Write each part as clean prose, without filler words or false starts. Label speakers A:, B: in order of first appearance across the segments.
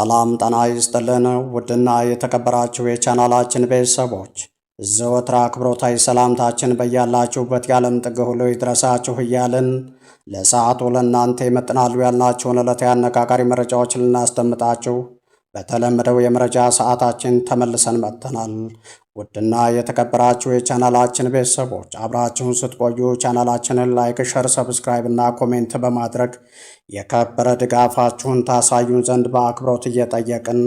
A: ሰላም ጤና ይስጥልን ውድና የተከበራችሁ የቻናላችን ቤተሰቦች ዘወትር አክብሮታዊ ሰላምታችን በያላችሁበት የዓለም ጥግ ሁሉ ይድረሳችሁ እያልን ለሰዓቱ ለእናንተ ይመጥናሉ ያልናቸውን ዕለታዊ አነጋጋሪ መረጃዎችን ልናስደምጣችሁ በተለመደው የመረጃ ሰዓታችን ተመልሰን መጥተናል። ውድና የተከበራችሁ የቻናላችን ቤተሰቦች አብራችሁን ስትቆዩ ቻናላችንን ላይክ፣ ሸር፣ ሰብስክራይብ እና ኮሜንት በማድረግ የከበረ ድጋፋችሁን ታሳዩን ዘንድ በአክብሮት እየጠየቅን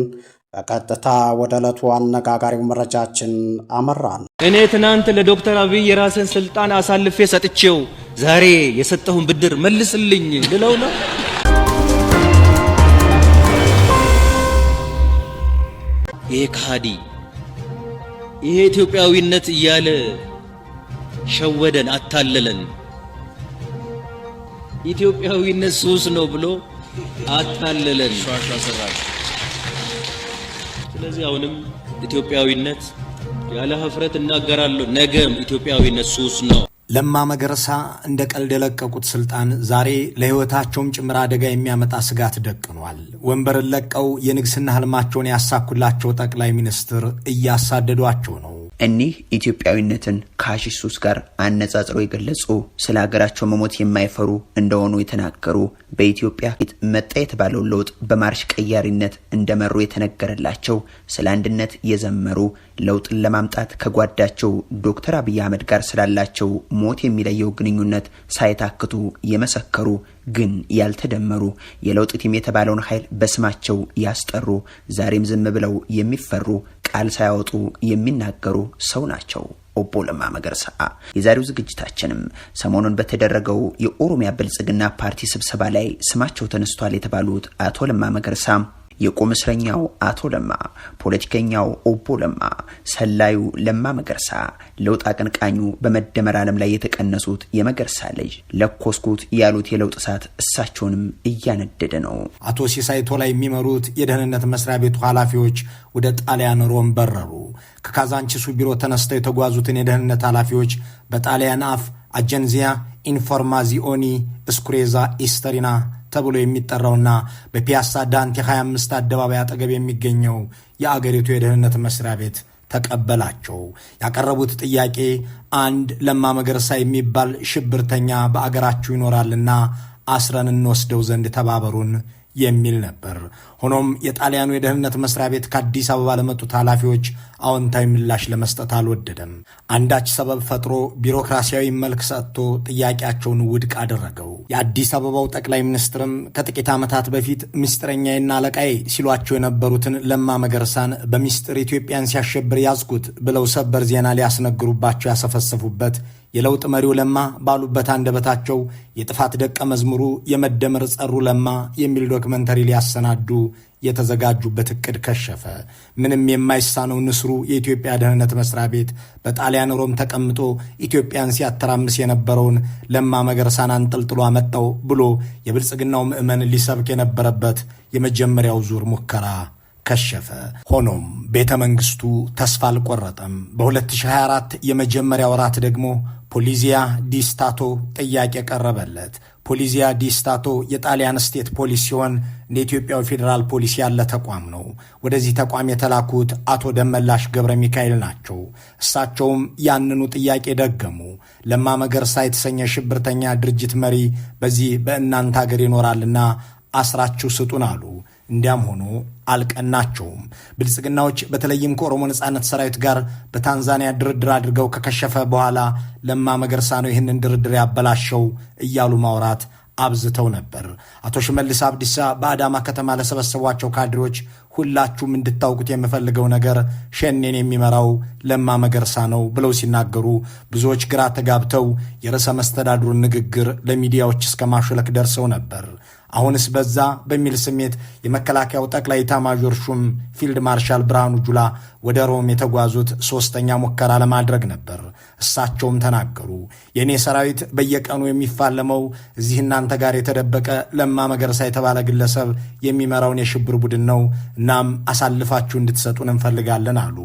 A: በቀጥታ ወደ ዕለቱ አነጋጋሪው መረጃችን አመራን።
B: እኔ ትናንት ለዶክተር አብይ የራስን ስልጣን አሳልፌ ሰጥቼው ዛሬ የሰጠሁን ብድር መልስልኝ ልለው ነው። ይሄ ከሃዲ ይሄ ኢትዮጵያዊነት እያለ ሸወደን፣ አታለለን። ኢትዮጵያዊነት ሱስ ነው ብሎ አታለለን። ስለዚህ አሁንም ኢትዮጵያዊነት ያለ ሀፍረት እናገራለሁ፣ ነገም ኢትዮጵያዊነት ሱስ ነው።
C: ለማ መገርሳ እንደ ቀልድ የለቀቁት ስልጣን ዛሬ ለሕይወታቸውም ጭምር አደጋ የሚያመጣ ስጋት ደቅኗል። ወንበርን ለቀው የንግስና ህልማቸውን ያሳኩላቸው ጠቅላይ ሚኒስትር እያሳደዷቸው ነው።
D: እኒህ ኢትዮጵያዊነትን ከሐሺሽ ሱስ ጋር አነጻጽረው የገለጹ ስለ ሀገራቸው መሞት የማይፈሩ እንደሆኑ የተናገሩ በኢትዮጵያ መጣ የተባለው ለውጥ በማርሽ ቀያሪነት እንደመሩ የተነገረላቸው ስለ አንድነት የዘመሩ ለውጥን ለማምጣት ከጓዳቸው ዶክተር አብይ አህመድ ጋር ስላላቸው ሞት የሚለየው ግንኙነት ሳይታክቱ የመሰከሩ ግን ያልተደመሩ የለውጥ ቲም የተባለውን ኃይል በስማቸው ያስጠሩ ዛሬም ዝም ብለው የሚፈሩ ቃል ሳያወጡ የሚናገሩ ሰው ናቸው። ኦቦ ለማ መገርሳ። የዛሬው ዝግጅታችንም ሰሞኑን በተደረገው የኦሮሚያ ብልጽግና ፓርቲ ስብሰባ ላይ ስማቸው ተነስቷል የተባሉት አቶ ለማ መገርሳ፣ የቁም እስረኛው አቶ ለማ፣ ፖለቲከኛው ኦቦ ለማ፣ ሰላዩ ለማ መገርሳ፣ ለውጥ አቀንቃኙ በመደመር ዓለም ላይ የተቀነሱት የመገርሳ ልጅ ለኮስኩት ያሉት የለውጥ እሳት እሳቸውንም እያነደደ ነው።
C: አቶ ሲሳይ ቶላ የሚመሩት የደህንነት መስሪያ ቤቱ ኃላፊዎች ወደ ጣሊያን ሮም በረሩ። ከካዛንቺሱ ቢሮ ተነስተው የተጓዙትን የደህንነት ኃላፊዎች በጣሊያን አፍ አጀንዚያ ኢንፎርማዚዮኒ ስኩሬዛ ኢስተሪና ተብሎ የሚጠራውና በፒያሳ ዳንቴ 25 አደባባይ አጠገብ የሚገኘው የአገሪቱ የደህንነት መስሪያ ቤት ተቀበላቸው። ያቀረቡት ጥያቄ አንድ ለማ መገርሳ የሚባል ሽብርተኛ በአገራችሁ ይኖራልና አስረን እንወስደው ዘንድ ተባበሩን የሚል ነበር። ሆኖም የጣሊያኑ የደህንነት መስሪያ ቤት ከአዲስ አበባ ለመጡት ኃላፊዎች አዎንታዊ ምላሽ ለመስጠት አልወደደም። አንዳች ሰበብ ፈጥሮ ቢሮክራሲያዊ መልክ ሰጥቶ ጥያቄያቸውን ውድቅ አደረገው። የአዲስ አበባው ጠቅላይ ሚኒስትርም ከጥቂት ዓመታት በፊት ምስጢረኛዬና አለቃዬ ሲሏቸው የነበሩትን ለማ መገርሳን በሚስጥር ኢትዮጵያን ሲያሸብር ያዝኩት ብለው ሰበር ዜና ሊያስነግሩባቸው ያሰፈሰፉበት የለውጥ መሪው ለማ ባሉበት አንደበታቸው የጥፋት ደቀ መዝሙሩ የመደመር ጸሩ ለማ የሚል ዶክመንተሪ ሊያሰናዱ የተዘጋጁበት እቅድ ከሸፈ። ምንም የማይሳነው ንስሩ የኢትዮጵያ ደህንነት መስሪያ ቤት በጣሊያን ሮም ተቀምጦ ኢትዮጵያን ሲያተራምስ የነበረውን ለማ መገርሳን አንጠልጥሎ አመጣው ብሎ የብልጽግናው ምዕመን ሊሰብክ የነበረበት የመጀመሪያው ዙር ሙከራ ከሸፈ። ሆኖም ቤተ መንግስቱ ተስፋ አልቆረጠም። በ2024 የመጀመሪያ ወራት ደግሞ ፖሊዚያ ዲ ስታቶ ጥያቄ ቀረበለት። ፖሊዚያ ዲ ስታቶ የጣሊያን ስቴት ፖሊስ ሲሆን እንደ ኢትዮጵያው ፌዴራል ፖሊስ ያለ ተቋም ነው። ወደዚህ ተቋም የተላኩት አቶ ደመላሽ ገብረ ሚካኤል ናቸው። እሳቸውም ያንኑ ጥያቄ ደገሙ። ለማ መገርሳ የተሰኘ ሽብርተኛ ድርጅት መሪ በዚህ በእናንተ ሀገር ይኖራልና አስራችሁ ስጡን አሉ። እንዲያም ሆኖ አልቀናቸውም። ብልጽግናዎች በተለይም ከኦሮሞ ነጻነት ሰራዊት ጋር በታንዛኒያ ድርድር አድርገው ከከሸፈ በኋላ ለማ መገርሳ ነው ይህንን ድርድር ያበላሸው እያሉ ማውራት አብዝተው ነበር። አቶ ሽመልስ አብዲሳ በአዳማ ከተማ ለሰበሰቧቸው ካድሬዎች ሁላችሁም እንድታውቁት የምፈልገው ነገር ሸኔን የሚመራው ለማ መገርሳ ነው ብለው ሲናገሩ ብዙዎች ግራ ተጋብተው የርዕሰ መስተዳድሩን ንግግር ለሚዲያዎች እስከ ማሾለክ ደርሰው ነበር። አሁንስ በዛ በሚል ስሜት የመከላከያው ጠቅላይ ኤታማዦር ሹም ፊልድ ማርሻል ብርሃኑ ጁላ ወደ ሮም የተጓዙት ሶስተኛ ሙከራ ለማድረግ ነበር። እሳቸውም ተናገሩ። የእኔ ሰራዊት በየቀኑ የሚፋለመው እዚህ እናንተ ጋር የተደበቀ ለማ መገርሳ የተባለ ግለሰብ የሚመራውን የሽብር ቡድን ነው። እናም አሳልፋችሁ እንድትሰጡን እንፈልጋለን አሉ።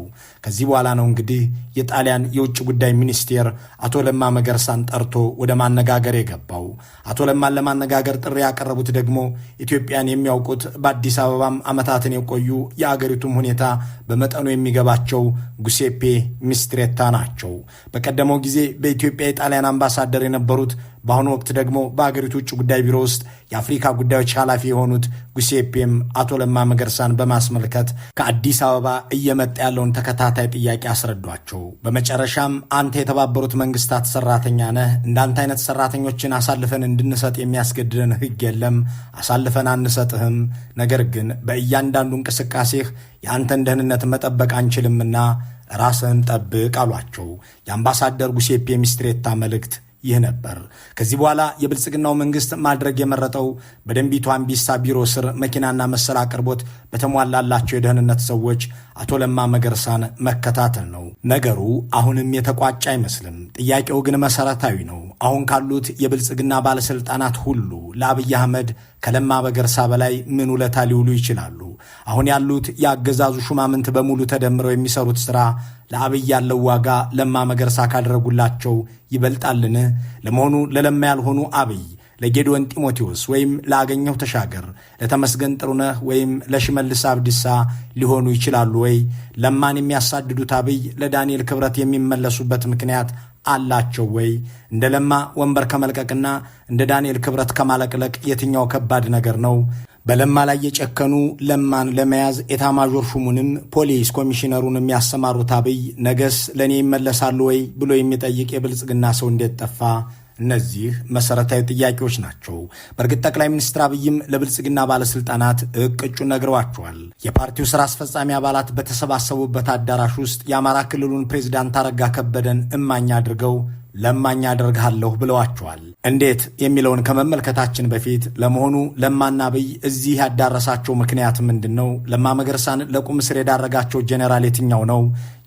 C: ከዚህ በኋላ ነው እንግዲህ የጣሊያን የውጭ ጉዳይ ሚኒስቴር አቶ ለማ መገርሳን ጠርቶ ወደ ማነጋገር የገባው። አቶ ለማን ለማነጋገር ጥሪ ያቀረቡት ደግሞ ኢትዮጵያን የሚያውቁት በአዲስ አበባም ዓመታትን የቆዩ የአገሪቱም ሁኔታ በመጠኑ የሚገባቸው ጉሴፔ ሚስትሬታ ናቸው። በቀደመው ጊዜ በኢትዮጵያ የጣሊያን አምባሳደር የነበሩት በአሁኑ ወቅት ደግሞ በአገሪቱ ውጭ ጉዳይ ቢሮ ውስጥ የአፍሪካ ጉዳዮች ኃላፊ የሆኑት ጉሴፔም አቶ ለማ መገርሳን በማስመልከት ከአዲስ አበባ እየመጣ ያለውን ተከታታይ ጥያቄ አስረዷቸው። በመጨረሻም አንተ የተባበሩት መንግስታት ሰራተኛ ነህ፣ እንዳንተ አይነት ሰራተኞችን አሳልፈን እንድንሰጥ የሚያስገድደን ሕግ የለም፣ አሳልፈን አንሰጥህም። ነገር ግን በእያንዳንዱ እንቅስቃሴህ የአንተን ደህንነት መጠበቅ አንችልምና ራስህን ጠብቅ አሏቸው። የአምባሳደር ጉሴፔ ሚስትሬታ መልእክት ይህ ነበር። ከዚህ በኋላ የብልጽግናው መንግስት ማድረግ የመረጠው በደንቢቱ አምቢሳ ቢሮ ስር መኪናና መሰል አቅርቦት በተሟላላቸው የደህንነት ሰዎች አቶ ለማ መገርሳን መከታተል ነው። ነገሩ አሁንም የተቋጨ አይመስልም። ጥያቄው ግን መሰረታዊ ነው። አሁን ካሉት የብልጽግና ባለስልጣናት ሁሉ ለአብይ አህመድ ከለማ መገርሳ በላይ ምን ውለታ ሊውሉ ይችላሉ? አሁን ያሉት የአገዛዙ ሹማምንት በሙሉ ተደምረው የሚሰሩት ሥራ ለአብይ ያለው ዋጋ ለማ መገርሳ ካደረጉላቸው ይበልጣልን? ለመሆኑ ለለማ ያልሆኑ አብይ ለጌዶን ጢሞቴዎስ ወይም ለአገኘሁ ተሻገር፣ ለተመስገን ጥሩነህ ወይም ለሽመልስ አብዲሳ ሊሆኑ ይችላሉ ወይ? ለማን የሚያሳድዱት አብይ ለዳንኤል ክብረት የሚመለሱበት ምክንያት አላቸው ወይ? እንደ ለማ ወንበር ከመልቀቅና እንደ ዳንኤል ክብረት ከማለቅለቅ የትኛው ከባድ ነገር ነው? በለማ ላይ የጨከኑ ለማን ለመያዝ ኤታማዦር ሹሙንም ፖሊስ ኮሚሽነሩንም ያሰማሩት አብይ ነገስ ለእኔ ይመለሳሉ ወይ ብሎ የሚጠይቅ የብልጽግና ሰው እንዴት ጠፋ? እነዚህ መሰረታዊ ጥያቄዎች ናቸው። በእርግጥ ጠቅላይ ሚኒስትር አብይም ለብልጽግና ባለስልጣናት እቅጩን ነግረዋቸዋል። የፓርቲው ስራ አስፈጻሚ አባላት በተሰባሰቡበት አዳራሽ ውስጥ የአማራ ክልሉን ፕሬዚዳንት አረጋ ከበደን እማኝ አድርገው ለማኝ አደርግሃለሁ ብለዋቸዋል። እንዴት የሚለውን ከመመልከታችን በፊት ለመሆኑ ለማና አብይ እዚህ ያዳረሳቸው ምክንያት ምንድን ነው? ለማ መገርሳን ለቁም እስር የዳረጋቸው ጄኔራል የትኛው ነው?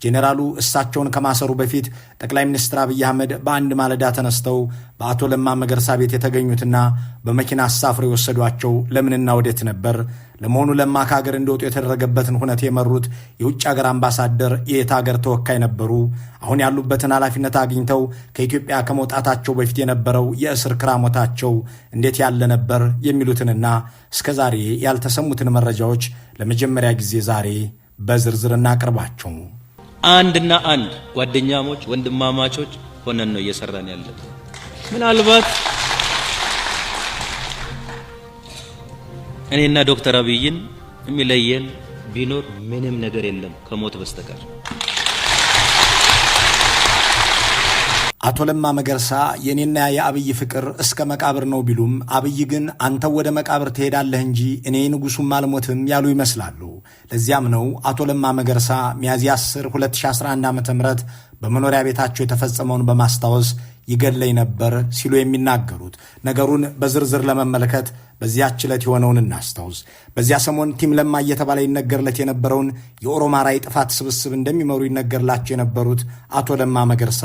C: ጄኔራሉ እሳቸውን ከማሰሩ በፊት ጠቅላይ ሚኒስትር አብይ አህመድ በአንድ ማለዳ ተነስተው በአቶ ለማ መገርሳ ቤት የተገኙትና በመኪና አሳፍረው የወሰዷቸው ለምንና ወዴት ነበር? ለመሆኑ ለማ ከሀገር እንደወጡ የተደረገበትን ሁነት የመሩት የውጭ ሀገር አምባሳደር የየት ሀገር ተወካይ ነበሩ? አሁን ያሉበትን ኃላፊነት አግኝተው ከኢትዮጵያ ከመውጣታቸው በፊት የነበረው የእስር ክራሞታቸው እንዴት ያለ ነበር? የሚሉትንና እስከ ዛሬ ያልተሰሙትን መረጃዎች ለመጀመሪያ ጊዜ ዛሬ በዝርዝር እናቅርባቸው።
B: አንድና አንድ ጓደኛሞች ወንድማማቾች ሆነን ነው እየሰራን ያለን። ምናልባት እኔና ዶክተር አብይን የሚለየን ቢኖር ምንም ነገር የለም ከሞት በስተቀር።
C: አቶ ለማ መገርሳ የኔና የአብይ ፍቅር እስከ መቃብር ነው ቢሉም አብይ ግን አንተው ወደ መቃብር ትሄዳለህ እንጂ እኔ ንጉሱም አልሞትም ያሉ ይመስላሉ። ለዚያም ነው አቶ ለማ መገርሳ ሚያዝያ 10 2011 ዓ.ም በመኖሪያ ቤታቸው የተፈጸመውን በማስታወስ ይገለኝ ነበር ሲሉ የሚናገሩት። ነገሩን በዝርዝር ለመመልከት በዚያች ዕለት የሆነውን እናስታውስ። በዚያ ሰሞን ቲም ለማ እየተባለ ይነገርለት የነበረውን የኦሮማራ የጥፋት ስብስብ እንደሚመሩ ይነገርላቸው የነበሩት አቶ ለማ መገርሳ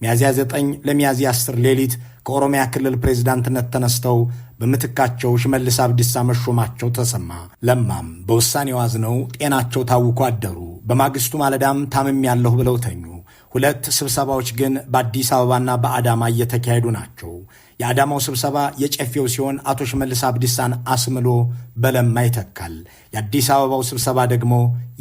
C: ሚያዝያ 9 ለሚያዝያ 10 ሌሊት ከኦሮሚያ ክልል ፕሬዝዳንትነት ተነስተው በምትካቸው ሽመልስ አብዲሳ መሾማቸው ተሰማ። ለማም በውሳኔው አዝነው ጤናቸው ታውኮ አደሩ። በማግስቱ ማለዳም ታምም ያለሁ ብለው ተኙ። ሁለት ስብሰባዎች ግን በአዲስ አበባና በአዳማ እየተካሄዱ ናቸው። የአዳማው ስብሰባ የጨፌው ሲሆን አቶ ሽመልስ አብዲሳን አስምሎ በለማ ይተካል። የአዲስ አበባው ስብሰባ ደግሞ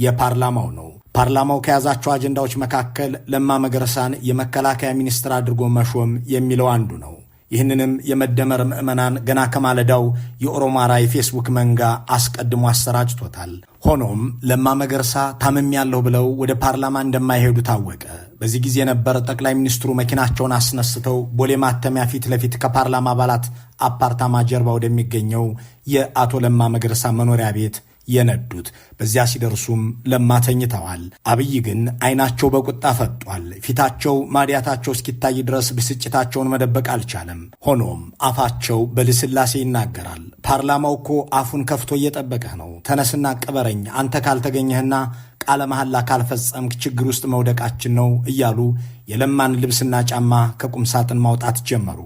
C: የፓርላማው ነው። ፓርላማው ከያዛቸው አጀንዳዎች መካከል ለማ መገርሳን የመከላከያ ሚኒስትር አድርጎ መሾም የሚለው አንዱ ነው። ይህንንም የመደመር ምዕመናን ገና ከማለዳው የኦሮማራ የፌስቡክ መንጋ አስቀድሞ አሰራጭቶታል። ሆኖም ለማ መገርሳ ታምም ያለሁ ብለው ወደ ፓርላማ እንደማይሄዱ ታወቀ። በዚህ ጊዜ ነበር ጠቅላይ ሚኒስትሩ መኪናቸውን አስነስተው ቦሌ ማተሚያ ፊት ለፊት ከፓርላማ አባላት አፓርታማ ጀርባ ወደሚገኘው የአቶ ለማ መገርሳ መኖሪያ ቤት የነዱት። በዚያ ሲደርሱም ለማ ተኝተዋል። አብይ ግን አይናቸው በቁጣ ፈጧል። ፊታቸው ማዲያታቸው እስኪታይ ድረስ ብስጭታቸውን መደበቅ አልቻለም። ሆኖም አፋቸው በልስላሴ ይናገራል። ፓርላማው እኮ አፉን ከፍቶ እየጠበቀህ ነው፣ ተነስና ቅበረኝ፣ አንተ ካልተገኘህና ቃለ መሐላ ካልፈጸምክ ችግር ውስጥ መውደቃችን ነው እያሉ የለማን ልብስና ጫማ ከቁም ሳጥን ማውጣት ጀመሩ።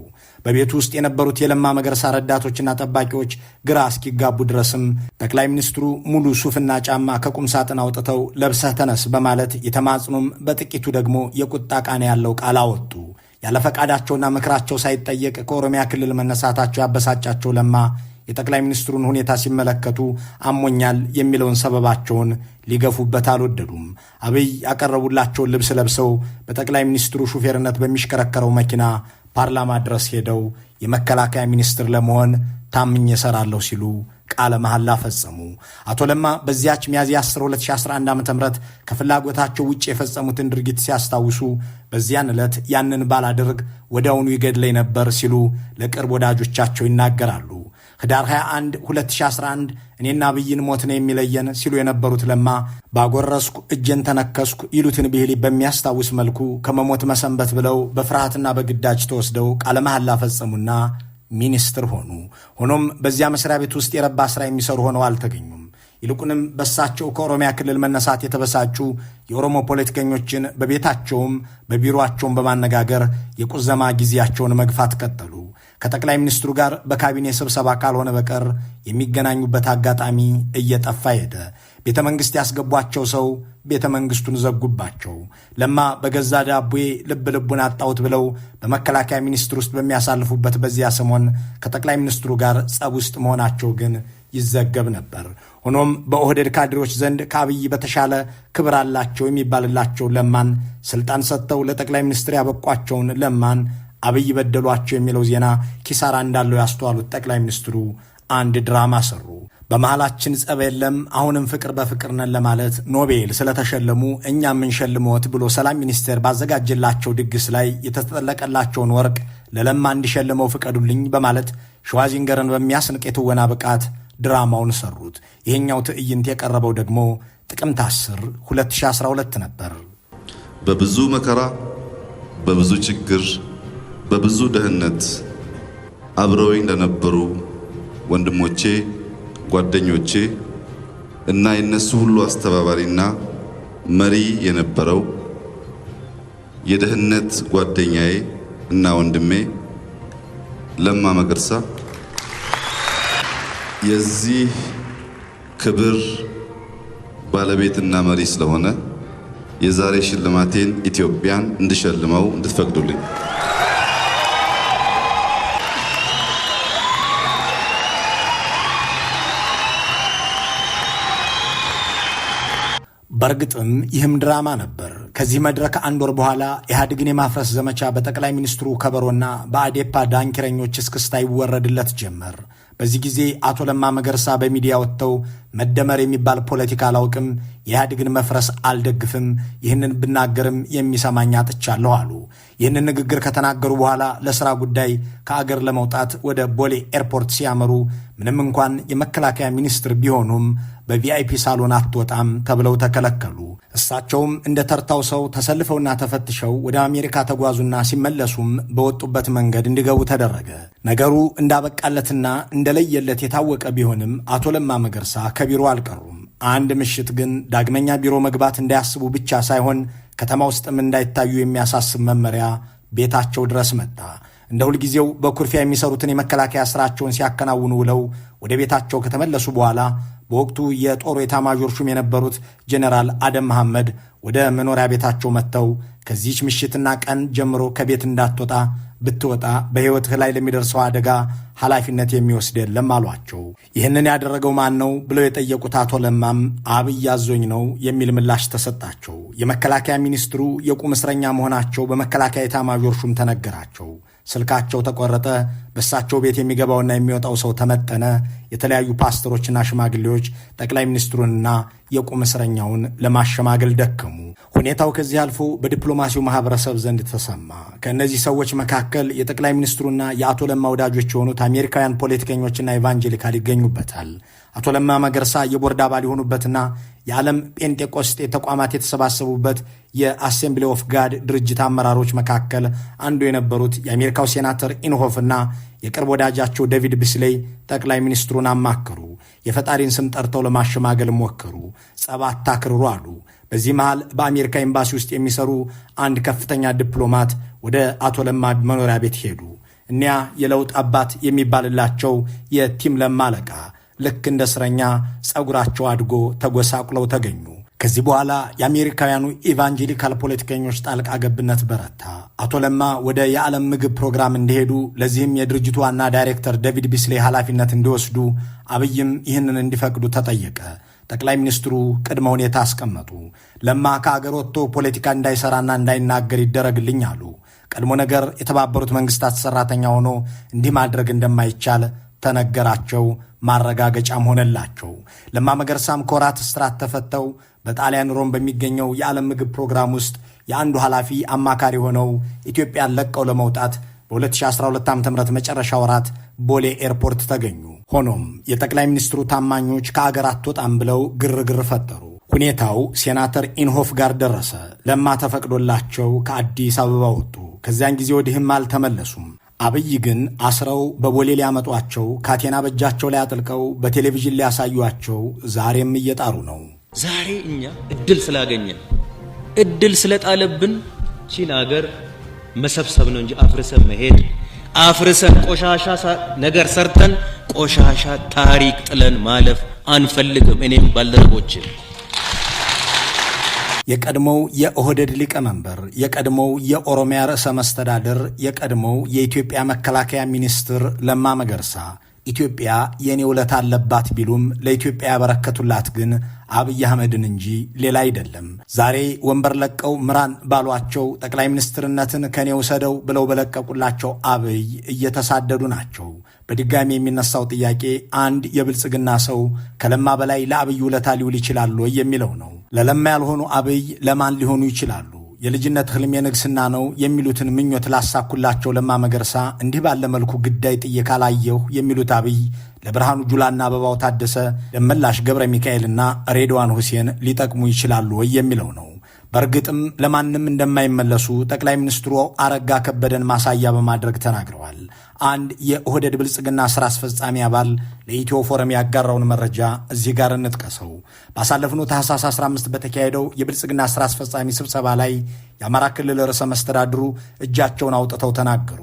C: በቤቱ ውስጥ የነበሩት የለማ መገርሳ ረዳቶችና ጠባቂዎች ግራ እስኪጋቡ ድረስም ጠቅላይ ሚኒስትሩ ሙሉ ሱፍና ጫማ ከቁም ሳጥን አውጥተው ለብሰህ ተነስ በማለት የተማጽኑም በጥቂቱ ደግሞ የቁጣ ቃና ያለው ቃል አወጡ። ያለ ፈቃዳቸውና ምክራቸው ሳይጠየቅ ከኦሮሚያ ክልል መነሳታቸው ያበሳጫቸው ለማ የጠቅላይ ሚኒስትሩን ሁኔታ ሲመለከቱ አሞኛል የሚለውን ሰበባቸውን ሊገፉበት አልወደዱም። አብይ ያቀረቡላቸውን ልብስ ለብሰው በጠቅላይ ሚኒስትሩ ሹፌርነት በሚሽከረከረው መኪና ፓርላማ ድረስ ሄደው የመከላከያ ሚኒስትር ለመሆን ታምኜ እሰራለሁ ሲሉ ቃለ መሐላ ፈጸሙ። አቶ ለማ በዚያች ሚያዝያ 10 2011 ዓ.ም ከፍላጎታቸው ውጭ የፈጸሙትን ድርጊት ሲያስታውሱ በዚያን ዕለት ያንን ባላደርግ ወዲያውኑ ይገድለኝ ነበር ሲሉ ለቅርብ ወዳጆቻቸው ይናገራሉ። ህዳር 21 2011 እኔና አብይን ሞት ነው የሚለየን ሲሉ የነበሩት ለማ ባጎረስኩ እጄን ተነከስኩ ይሉትን ብሂል በሚያስታውስ መልኩ ከመሞት መሰንበት ብለው በፍርሃትና በግዳጅ ተወስደው ቃለ መሐላ ፈጸሙና ሚኒስትር ሆኑ። ሆኖም በዚያ መስሪያ ቤት ውስጥ የረባ ስራ የሚሰሩ ሆነው አልተገኙም። ይልቁንም በሳቸው ከኦሮሚያ ክልል መነሳት የተበሳጩ የኦሮሞ ፖለቲከኞችን በቤታቸውም በቢሮአቸውም በማነጋገር የቁዘማ ጊዜያቸውን መግፋት ቀጠሉ። ከጠቅላይ ሚኒስትሩ ጋር በካቢኔ ስብሰባ ካልሆነ በቀር የሚገናኙበት አጋጣሚ እየጠፋ ሄደ። ቤተ መንግሥት ያስገቧቸው ሰው ቤተ መንግሥቱን ዘጉባቸው። ለማ በገዛ ዳቦዬ ልቡን አጣሁት ብለው በመከላከያ ሚኒስቴር ውስጥ በሚያሳልፉበት በዚያ ሰሞን ከጠቅላይ ሚኒስትሩ ጋር ጸብ ውስጥ መሆናቸው ግን ይዘገብ ነበር። ሆኖም በኦህዴድ ካድሬዎች ዘንድ ከአብይ በተሻለ ክብር አላቸው የሚባልላቸው ለማን ስልጣን ሰጥተው ለጠቅላይ ሚኒስትር ያበቋቸውን ለማን አብይ በደሏቸው የሚለው ዜና ኪሳራ እንዳለው ያስተዋሉት ጠቅላይ ሚኒስትሩ አንድ ድራማ ሰሩ። በመሃላችን ጸብ የለም አሁንም ፍቅር በፍቅር ነን ለማለት ኖቤል ስለተሸለሙ እኛ የምንሸልመዎት ብሎ ሰላም ሚኒስቴር ባዘጋጀላቸው ድግስ ላይ የተጠለቀላቸውን ወርቅ ለለማ እንዲሸልመው ፍቀዱልኝ በማለት ሸዋዚንገርን በሚያስንቅ የትወና ብቃት ድራማውን ሰሩት። ይሄኛው ትዕይንት የቀረበው ደግሞ ጥቅምት 10 2012 ነበር።
E: በብዙ መከራ፣ በብዙ ችግር፣ በብዙ ደህንነት አብረውኝ ለነበሩ ወንድሞቼ፣ ጓደኞቼ እና የነሱ ሁሉ አስተባባሪና መሪ የነበረው የደህንነት ጓደኛዬ እና ወንድሜ ለማ መገርሳ የዚህ ክብር ባለቤትና መሪ ስለሆነ የዛሬ ሽልማቴን ኢትዮጵያን እንድሸልመው እንድትፈቅዱልኝ።
C: በእርግጥም ይህም ድራማ ነበር። ከዚህ መድረክ አንድ ወር በኋላ ኢህአዴግን የማፍረስ ዘመቻ በጠቅላይ ሚኒስትሩ ከበሮና በአዴፓ ዳንኪረኞች እስክስታ ይወረድለት ጀመር። በዚህ ጊዜ አቶ ለማ መገርሳ በሚዲያ ወጥተው መደመር የሚባል ፖለቲካ አላውቅም፣ የኢህአዴግን መፍረስ አልደግፍም፣ ይህንን ብናገርም የሚሰማኝ አጥቻለሁ አሉ። ይህንን ንግግር ከተናገሩ በኋላ ለሥራ ጉዳይ ከአገር ለመውጣት ወደ ቦሌ ኤርፖርት ሲያመሩ ምንም እንኳን የመከላከያ ሚኒስትር ቢሆኑም በቪአይፒ ሳሎን አትወጣም ተብለው ተከለከሉ። እሳቸውም እንደ ተርታው ሰው ተሰልፈውና ተፈትሸው ወደ አሜሪካ ተጓዙና ሲመለሱም በወጡበት መንገድ እንዲገቡ ተደረገ። ነገሩ እንዳበቃለትና እንደለየለት የታወቀ ቢሆንም አቶ ለማ መገርሳ ከቢሮ አልቀሩም። አንድ ምሽት ግን ዳግመኛ ቢሮ መግባት እንዳያስቡ ብቻ ሳይሆን ከተማ ውስጥም እንዳይታዩ የሚያሳስብ መመሪያ ቤታቸው ድረስ መጣ። እንደ ሁልጊዜው በኩርፊያ የሚሰሩትን የመከላከያ ስራቸውን ሲያከናውኑ ውለው ወደ ቤታቸው ከተመለሱ በኋላ በወቅቱ የጦር ኤታማዦር ሹም የነበሩት ጀነራል አደም መሐመድ ወደ መኖሪያ ቤታቸው መጥተው ከዚህች ምሽትና ቀን ጀምሮ ከቤት እንዳትወጣ፣ ብትወጣ በሕይወትህ ላይ ለሚደርሰው አደጋ ኃላፊነት የሚወስድ የለም አሏቸው። ይህንን ያደረገው ማን ነው ብለው የጠየቁት አቶ ለማም አብይ አዞኝ ነው የሚል ምላሽ ተሰጣቸው። የመከላከያ ሚኒስትሩ የቁም እስረኛ መሆናቸው በመከላከያ ኤታማዦር ሹም ተነገራቸው። ስልካቸው ተቆረጠ። በእሳቸው ቤት የሚገባውና የሚወጣው ሰው ተመጠነ። የተለያዩ ፓስተሮችና ሽማግሌዎች ጠቅላይ ሚኒስትሩንና የቁም እስረኛውን ለማሸማገል ደከሙ። ሁኔታው ከዚህ አልፎ በዲፕሎማሲው ማህበረሰብ ዘንድ ተሰማ። ከእነዚህ ሰዎች መካከል የጠቅላይ ሚኒስትሩና የአቶ ለማ ወዳጆች የሆኑት አሜሪካውያን ፖለቲከኞችና ኢቫንጀሊካል ይገኙበታል። አቶ ለማ መገርሳ የቦርድ አባል የሆኑበትና የዓለም ጴንጤቆስጤ ተቋማት የተሰባሰቡበት የአሴምብሊ ኦፍ ጋድ ድርጅት አመራሮች መካከል አንዱ የነበሩት የአሜሪካው ሴናተር ኢንሆፍና የቅርብ ወዳጃቸው ዴቪድ ቢስሌይ ጠቅላይ ሚኒስትሩን አማከሩ። የፈጣሪን ስም ጠርተው ለማሸማገል ሞከሩ። ጸብ አታክርሩ አሉ። በዚህ መሃል በአሜሪካ ኤምባሲ ውስጥ የሚሰሩ አንድ ከፍተኛ ዲፕሎማት ወደ አቶ ለማ መኖሪያ ቤት ሄዱ። እኒያ የለውጥ አባት የሚባልላቸው የቲም ለማ አለቃ ልክ እንደ እስረኛ ጸጉራቸው አድጎ ተጎሳቁለው ተገኙ። ከዚህ በኋላ የአሜሪካውያኑ ኢቫንጀሊካል ፖለቲከኞች ጣልቃ ገብነት በረታ። አቶ ለማ ወደ የዓለም ምግብ ፕሮግራም እንዲሄዱ፣ ለዚህም የድርጅቱ ዋና ዳይሬክተር ዴቪድ ቢስሌይ ኃላፊነት እንዲወስዱ፣ አብይም ይህንን እንዲፈቅዱ ተጠየቀ። ጠቅላይ ሚኒስትሩ ቅድመ ሁኔታ አስቀመጡ። ለማ ከአገር ወጥቶ ፖለቲካ እንዳይሰራና እንዳይናገር ይደረግልኝ አሉ። ቀድሞ ነገር የተባበሩት መንግስታት ሰራተኛ ሆኖ እንዲህ ማድረግ እንደማይቻል ተነገራቸው። ማረጋገጫም ሆነላቸው። ለማ መገርሳም ከወራት እስራት ተፈተው በጣሊያን ሮም በሚገኘው የዓለም ምግብ ፕሮግራም ውስጥ የአንዱ ኃላፊ አማካሪ ሆነው ኢትዮጵያን ለቀው ለመውጣት በ2012 ዓ.ም መጨረሻ ወራት ቦሌ ኤርፖርት ተገኙ። ሆኖም የጠቅላይ ሚኒስትሩ ታማኞች ከአገር አትወጣም ብለው ግርግር ፈጠሩ። ሁኔታው ሴናተር ኢንሆፍ ጋር ደረሰ። ለማ ተፈቅዶላቸው ከአዲስ አበባ ወጡ። ከዚያን ጊዜ ወዲህም አልተመለሱም። አብይ ግን አስረው በቦሌ ሊያመጧቸው፣ ካቴና በእጃቸው ላይ አጥልቀው በቴሌቪዥን ሊያሳዩቸው ዛሬም እየጣሩ ነው።
B: ዛሬ እኛ እድል ስላገኘን እድል ስለጣለብን ቺን አገር መሰብሰብ ነው እንጂ አፍርሰን መሄድ፣ አፍርሰን ቆሻሻ ነገር ሰርተን ቆሻሻ ታሪክ ጥለን ማለፍ አንፈልግም። እኔም ባልደረቦችን
C: የቀድሞው የኦህዴድ ሊቀመንበር፣ የቀድሞው የኦሮሚያ ርዕሰ መስተዳድር፣ የቀድሞው የኢትዮጵያ መከላከያ ሚኒስትር ለማ መገርሳ ኢትዮጵያ የኔ ውለታ አለባት ቢሉም ለኢትዮጵያ ያበረከቱላት ግን አብይ አህመድን እንጂ ሌላ አይደለም። ዛሬ ወንበር ለቀው ምራን ባሏቸው ጠቅላይ ሚኒስትርነትን ከኔ ውሰደው ብለው በለቀቁላቸው አብይ እየተሳደዱ ናቸው። በድጋሚ የሚነሳው ጥያቄ አንድ የብልጽግና ሰው ከለማ በላይ ለአብይ ውለታ ሊውል ይችላሉ የሚለው ነው። ለለማ ያልሆኑ አብይ ለማን ሊሆኑ ይችላሉ? የልጅነት ህልም የንግስና ነው የሚሉትን ምኞት ላሳኩላቸው ለማ መገርሳ እንዲህ ባለ መልኩ ግዳይ ጥዬ ካላየሁ የሚሉት አብይ ለብርሃኑ ጁላና አበባው ታደሰ፣ ደመላሽ ገብረ ሚካኤልና ሬድዋን ሁሴን ሊጠቅሙ ይችላሉ ወይ የሚለው ነው። በእርግጥም ለማንም እንደማይመለሱ ጠቅላይ ሚኒስትሩ አረጋ ከበደን ማሳያ በማድረግ ተናግረዋል። አንድ የኦህዴድ ብልጽግና ስራ አስፈጻሚ አባል ለኢትዮ ፎረም ያጋራውን መረጃ እዚህ ጋር እንጥቀሰው። ባሳለፍነው ታህሳስ 15 በተካሄደው የብልጽግና ስራ አስፈጻሚ ስብሰባ ላይ የአማራ ክልል ርዕሰ መስተዳድሩ እጃቸውን አውጥተው ተናገሩ።